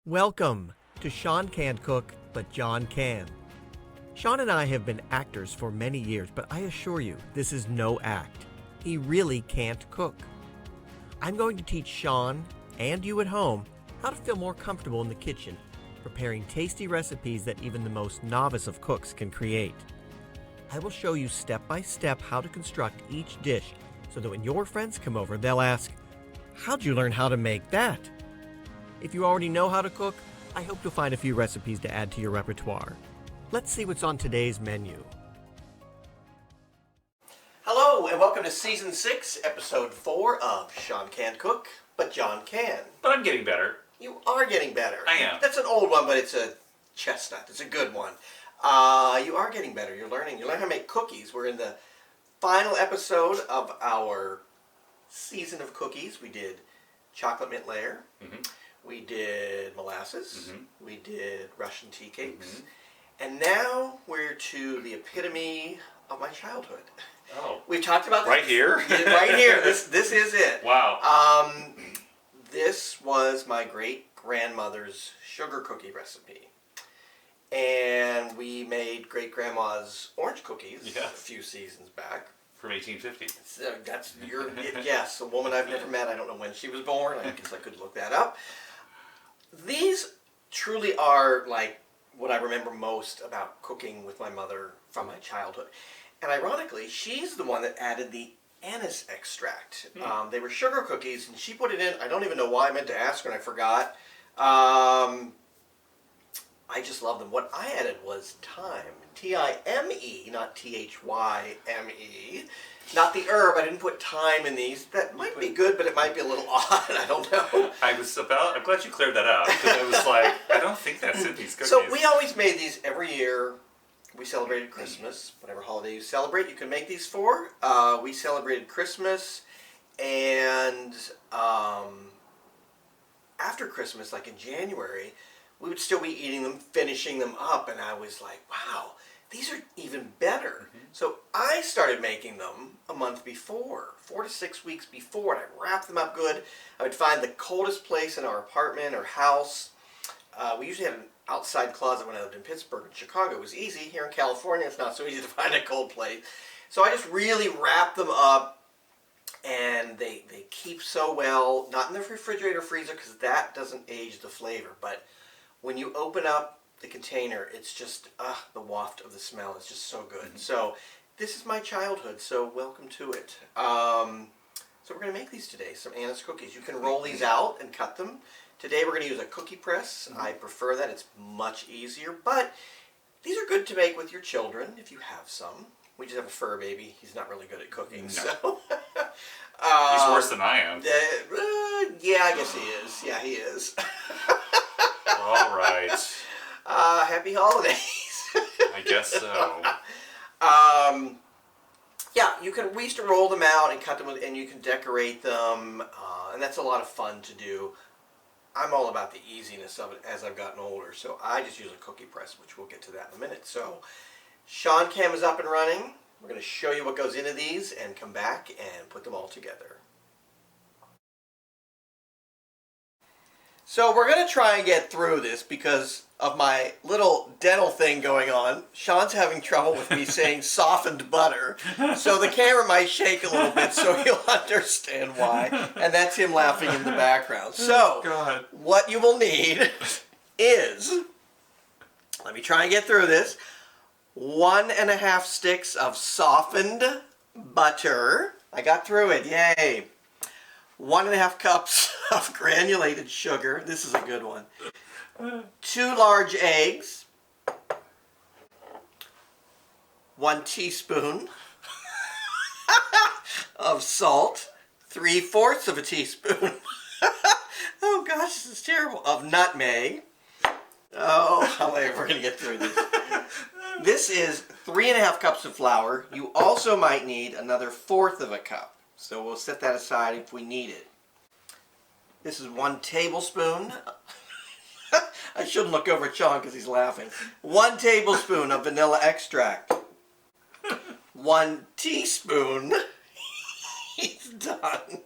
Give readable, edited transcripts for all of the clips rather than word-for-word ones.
Welcome to Sean Can't Cook, but John can. Sean and I have been actors for many years, but I assure you, this is no act. He really can't cook. I'm going to teach Sean and you at home how to feel more comfortable in the kitchen, preparing tasty recipes that even the most novice of cooks can create. I will show you step by step how to construct each dish so that when your friends come over, they'll ask, "How'd you learn how to make that?" If you already know how to cook, I hope you'll find a few recipes to add to your repertoire. Let's see what's on today's menu. Hello, and welcome to Season 6, Episode 4 of Sean Can't Cook, but John can. But I'm getting better. You are getting better. I am. That's an old one, but it's a chestnut. It's a good one. You are getting better. You're learning. You learn how to make cookies. We're in the final episode of our season of cookies. We did chocolate mint layer. Mm-hmm. We did molasses. Mm-hmm. We did Russian tea cakes. Mm-hmm. And now we're to the epitome of my childhood. Oh. We've talked about this. Right here? Right here. This is it. Wow. This was my great-grandmother's sugar cookie recipe. And we made great-grandma's orange cookies a few seasons back. From 1850. So that's your, yes, a woman I've never met. I don't know when she was born. I guess I could look that up. These truly are like what I remember most about cooking with my mother from my childhood. And ironically, she's the one that added the anise extract. They were sugar cookies, and she put it in. I don't even know why. I meant to ask her, and I forgot. I just love them. What I added was thyme. T-I-M-E, not T-H-Y-M-E. Not the herb. I didn't put thyme in these. That might be good, but it might be a little odd. I don't know. I'm glad you cleared that out, because I was like, I don't think that's in these cookies. So we always made these every year. We celebrated Christmas. Whatever holiday you celebrate, you can make these for. We celebrated Christmas, and after Christmas, like in January, we would still be eating them, finishing them up, and I was like, wow, these are even better. Mm-hmm. So I started making them a month before, 4 to 6 weeks before, and I wrapped them up good. I would find the coldest place in our apartment or house. We usually had an outside closet when I lived in Pittsburgh and Chicago. It was easy. Here in California, it's not so easy to find a cold place. So I just really wrapped them up, and they keep so well, not in the refrigerator freezer, because that doesn't age the flavor, but when you open up the container, it's just, the waft of the smell is just so good. Mm-hmm. So this is my childhood, so welcome to it. So we're going to make these today, some anise cookies. You can roll these out and cut them. Today we're going to use a cookie press. Mm-hmm. I prefer that. It's much easier, but these are good to make with your children if you have some. We just have a fur baby. He's not really good at cooking, no. So... He's worse than I am. Yeah, I guess he is. Yeah, he is. All right. Happy holidays. I guess so. Yeah, we used to roll them out and cut them, and you can decorate them, and that's a lot of fun to do. I'm all about the easiness of it as I've gotten older, so I just use a cookie press, which we'll get to that in a minute. So, Sean Cam is up and running. We're going to show you what goes into these and come back and put them all together. So we're going to try and get through this because of my little dental thing going on. Sean's having trouble with me saying softened butter. So the camera might shake a little bit, so you'll understand why. And that's him laughing in the background. So what you will need is, let me try and get through this, 1.5 sticks of softened butter. I got through it, yay. 1.5 cups of granulated sugar. This is a good one. 2 large eggs. 1 teaspoon of salt. 3/4 of a teaspoon. Oh gosh, this is terrible. Of nutmeg. Oh, we're going to get through this. This is 3.5 cups of flour. You also might need another 1/4 of a cup. So we'll set that aside if we need it. This is 1 tablespoon. I shouldn't look over at Sean because he's laughing. 1 tablespoon of vanilla extract. 1 teaspoon, he's done,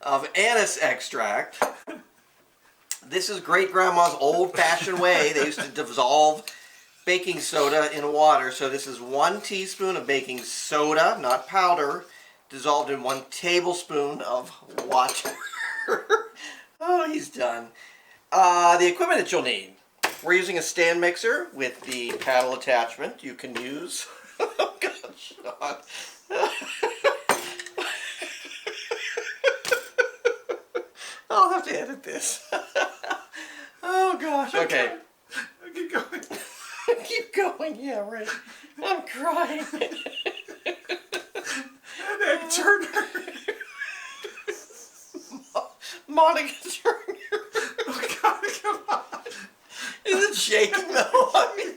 of anise extract. This is great grandma's old-fashioned way. They used to dissolve baking soda in water. So this is 1 teaspoon of baking soda, not powder, dissolved in 1 tablespoon of water. Oh, he's done. The equipment that you'll need. We're using a stand mixer with the paddle attachment. You can use... Oh, gosh. I'll have to edit this. Oh, gosh. Okay. Keep going. Keep going. Yeah, right. I'm crying. An egg turner. Monica Turner. Oh, God, come on. Is it shaking though? I mean,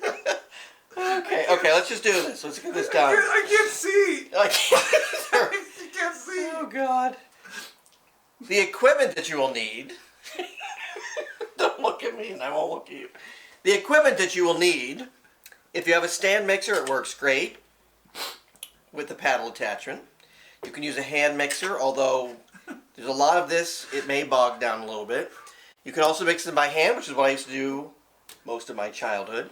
okay, let's just do this. Let's get this done. I can't see. I can't. You can't see. Oh, God. The equipment that you will need. Don't look at me and I won't look at you. The equipment that you will need, if you have a stand mixer, it works great with the paddle attachment. You can use a hand mixer, although there's a lot of this, it may bog down a little bit. You can also mix them by hand, which is what I used to do most of my childhood.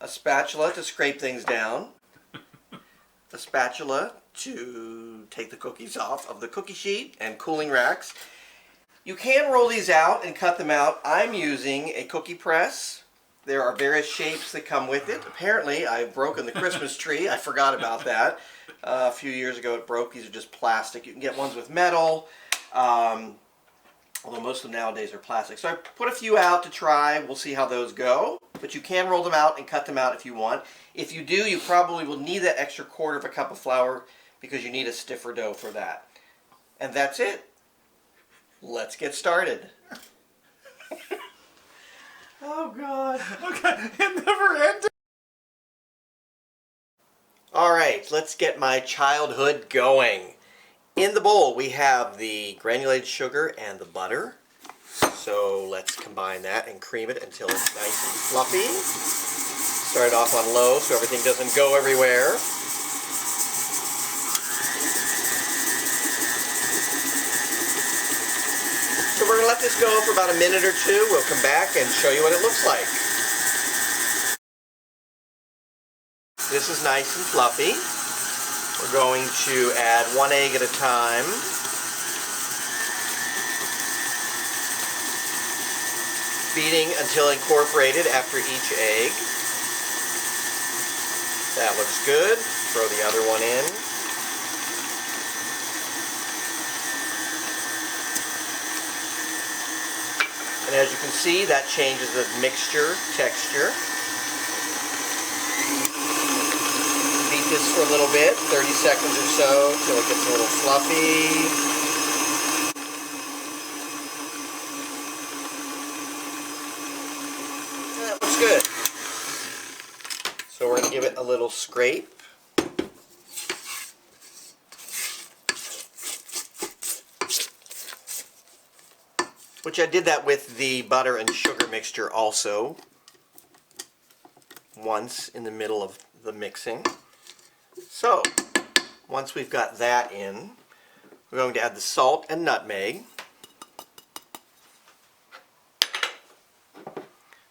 A spatula to scrape things down. A spatula to take the cookies off of the cookie sheet and cooling racks. You can roll these out and cut them out. I'm using a cookie press. There are various shapes that come with it. Apparently, I've broken the Christmas tree. I forgot about that. A few years ago it broke. These are just plastic. You can get ones with metal. Although most of them nowadays are plastic. So I put a few out to try. We'll see how those go. But you can roll them out and cut them out if you want. If you do, you probably will need that extra 1/4 cup of flour because you need a stiffer dough for that. And that's it. Let's get started. Oh, God. Okay, it never ended. All right, let's get my childhood going. In the bowl, we have the granulated sugar and the butter. So let's combine that and cream it until it's nice and fluffy. Start off on low so everything doesn't go everywhere. So we're going to let this go for about a minute or two. We'll come back and show you what it looks like. This is nice and fluffy. We're going to add 1 egg at a time. Beating until incorporated after each egg. That looks good. Throw the other one in. And as you can see, that changes the mixture texture. Beat this for a little bit, 30 seconds or so, till it gets a little fluffy. That looks good. So we're going to give it a little scrape. Which I did that with the butter and sugar mixture also. Once in the middle of the mixing. So, once we've got that in, we're going to add the salt and nutmeg.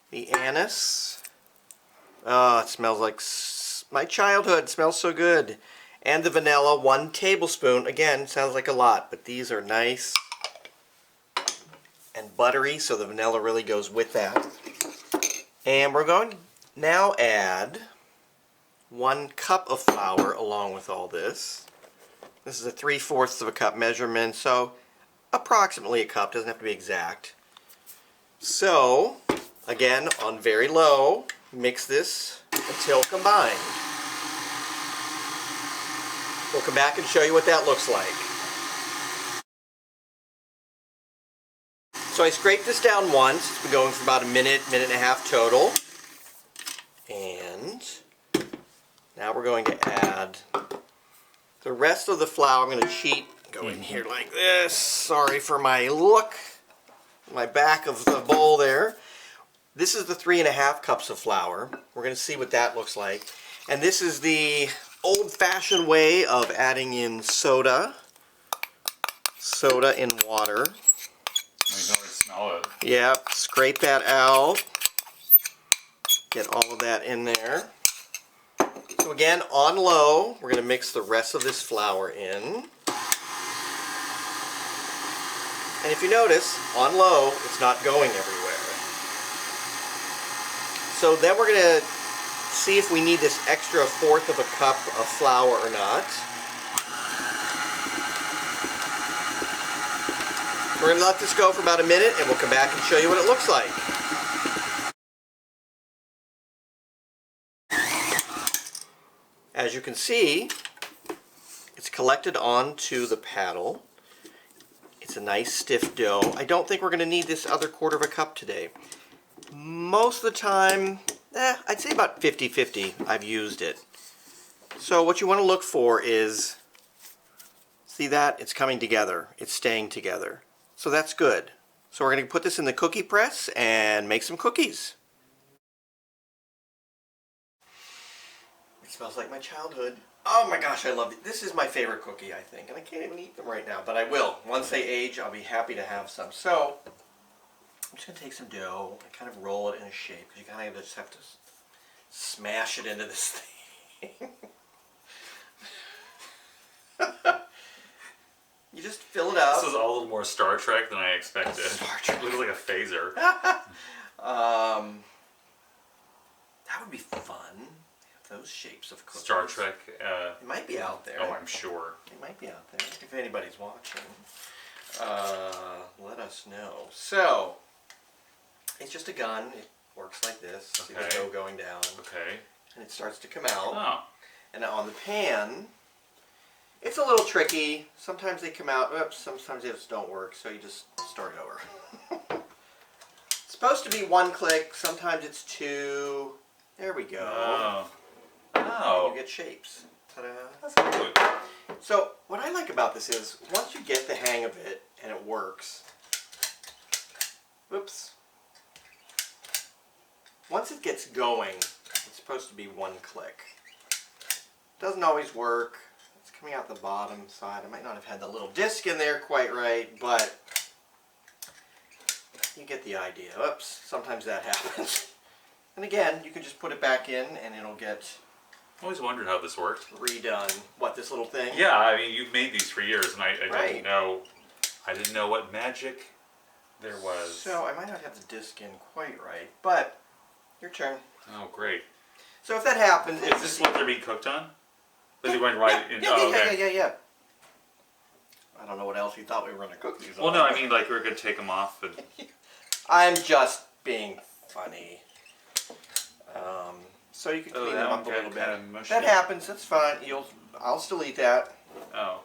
The anise. Oh, it smells like my childhood. It smells so good. And the vanilla, 1 tablespoon. Again, sounds like a lot, but these are nice and buttery, so the vanilla really goes with that. And we're going to now add 1 cup of flour along with all this. This is a 3/4 cup measurement, so approximately a cup, doesn't have to be exact. So, again, on very low, mix this until combined. We'll come back and show you what that looks like. So I scraped this down once. It's been going for about a minute, minute and a half total. And now we're going to add the rest of the flour. I'm going to cheat, go in here like this. Sorry for my look, my back of the bowl there. This is the 3½ cups of flour. We're going to see what that looks like. And this is the old-fashioned way of adding in soda. Soda in water. You can already smell solid. Yeah, scrape that out. Get all of that in there. So again, on low, we're going to mix the rest of this flour in. And if you notice, on low, it's not going everywhere. So then we're going to see if we need this extra 1/4 of a cup of flour or not. We're going to let this go for about a minute and we'll come back and show you what it looks like. As you can see, it's collected onto the paddle. It's a nice stiff dough. I don't think we're going to need this other 1/4 of a cup today. Most of the time, I'd say about 50-50 I've used it. So what you want to look for is, see that? It's coming together. It's staying together. So that's good. So we're going to put this in the cookie press and make some cookies. It smells like my childhood. Oh my gosh, I love it. This is my favorite cookie, I think. And I can't even eat them right now, but I will. Once they age, I'll be happy to have some. So, I'm just going to take some dough and kind of roll it in a shape, because you kind of just have to smash it into this thing. You just fill it up. This is all a little more Star Trek than I expected. Star Trek. It looks like a phaser. That would be fun. Those shapes of cookies. Star Trek. It might be out there. Oh, I'm sure. It might be out there. If anybody's watching, let us know. So, it's just a gun. It works like this. See the dough going down. Okay. And it starts to come out. Oh. And on the pan, it's a little tricky. Sometimes they come out. Oops, sometimes they just don't work. So you just start over. It's supposed to be 1 click. Sometimes it's 2. There we go. Oh. Oh. You get shapes. Ta-da. That's good. So what I like about this is once you get the hang of it and it works, whoops. Once it gets going, it's supposed to be 1 click. Doesn't always work. It's coming out the bottom side. I might not have had the little disc in there quite right, but you get the idea. Oops, sometimes that happens. And again, you can just put it back in and it'll get I always wondered how this worked. redone. What, this little thing? Yeah, I mean, you've made these for years, and I Right. didn't know. I didn't know what magic there was. So I might not have the disc in quite right, but your turn. Oh, great! So if that happens, Is this what they're being cooked on? Is it going right in? Oh, okay. Yeah. I don't know what else you thought we were going to cook these on. Well, no, I mean, like we're gonna take them off, and I'm just being funny. So you can Oh, clean that them one up a got little bit. kinda mushy. That happens. That's fine. I'll still eat that. oh,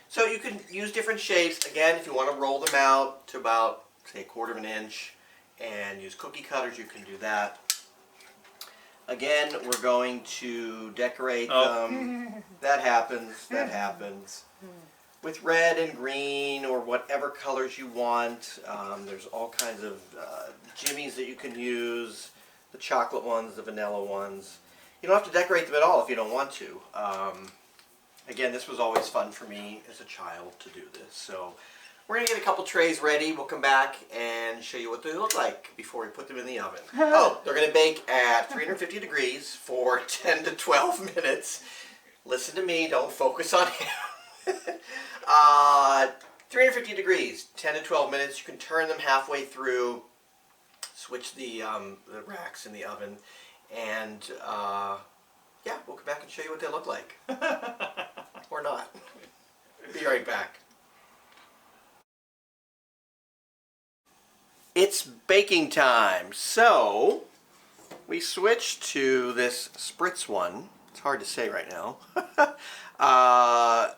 So you can use different shapes. Again, if you want to roll them out to about, say, 1/4 of an inch and use cookie cutters, you can do that. Again, we're going to decorate them. That happens. That happens. With red and green or whatever colors you want. There's all kinds of jimmies that you can use. The chocolate ones, the vanilla ones. You don't have to decorate them at all if you don't want to. Again, this was always fun for me as a child to do this. So we're going to get a couple trays ready. We'll come back and show you what they look like before we put them in the oven. Oh, they're going to bake at 350 degrees for 10 to 12 minutes. Listen to me, don't focus on him. 350 degrees, 10 to 12 minutes. You can turn them halfway through, switch the racks in the oven, and yeah, we'll come back and show you what they look like. Or not. Be right back. It's baking time. So, we switched to this spritz one. It's hard to say right now.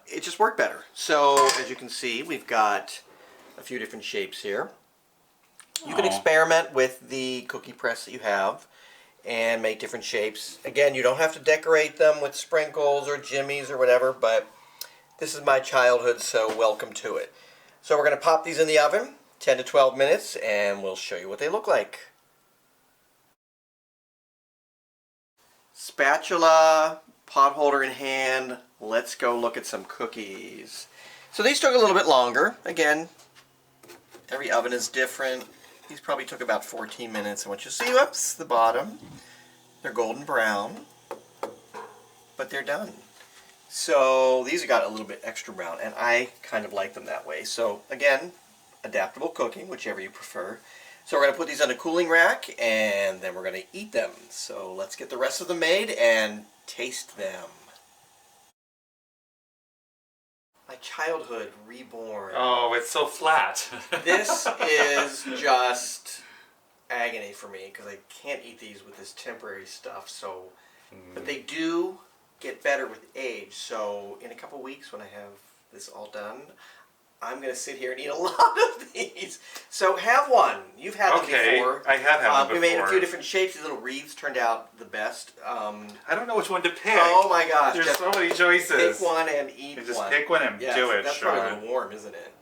It just worked better. So, as you can see, we've got a few different shapes here. You can experiment with the cookie press that you have and make different shapes. Again, you don't have to decorate them with sprinkles or jimmies or whatever, but this is my childhood, so welcome to it. So we're going to pop these in the oven, 10 to 12 minutes, and we'll show you what they look like. Spatula, pot holder in hand, let's go look at some cookies. So these took a little bit longer. Again, every oven is different. These probably took about 14 minutes. And what you'll see, whoops, the bottom, they're golden brown, but they're done. So these have got a little bit extra brown, and I kind of like them that way. So again, adaptable cooking, whichever you prefer. So we're going to put these on a cooling rack, and then we're going to eat them. So let's get the rest of them made and taste them. My childhood reborn. Oh, it's so flat. This is just agony for me because I can't eat these with this temporary stuff. So, but they do get better with age. So in a couple weeks when I have this all done, I'm going to sit here and eat a lot of these. So have one. You've had them before. I have had them before. We made a few different shapes. These little wreaths turned out the best. I don't know which one to pick. Oh my gosh. There's so many choices. Pick one and eat one. Just pick one and do it, That's sure. probably a little warm, isn't it?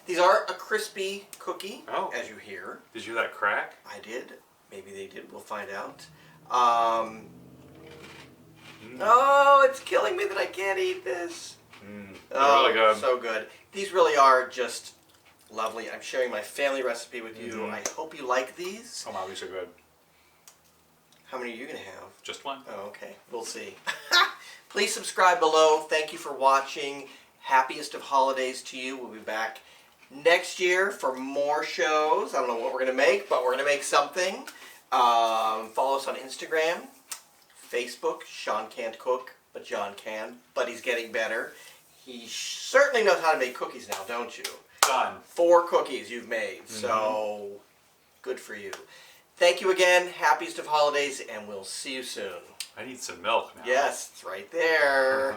These are a crispy cookie, Oh. as you hear. Did you hear that crack? I did. Maybe they did. We'll find out. Oh, it's killing me that I can't eat this. They're really good. So good. These really are just lovely. I'm sharing my family recipe with you. I hope you like these. Oh wow, these are good. How many are you going to have? Just one. Oh, okay. We'll see. Please subscribe below. Thank you for watching. Happiest of holidays to you. We'll be back next year for more shows. I don't know what we're going to make, but we're going to make something. Follow us on Instagram, Facebook. Sean can't cook, but John can. But he's getting better. He certainly knows how to make cookies now, don't you? Done. 4 cookies you've made, so good for you. Thank you again. Happiest of holidays, and we'll see you soon. I need some milk now. Yes, it's right there.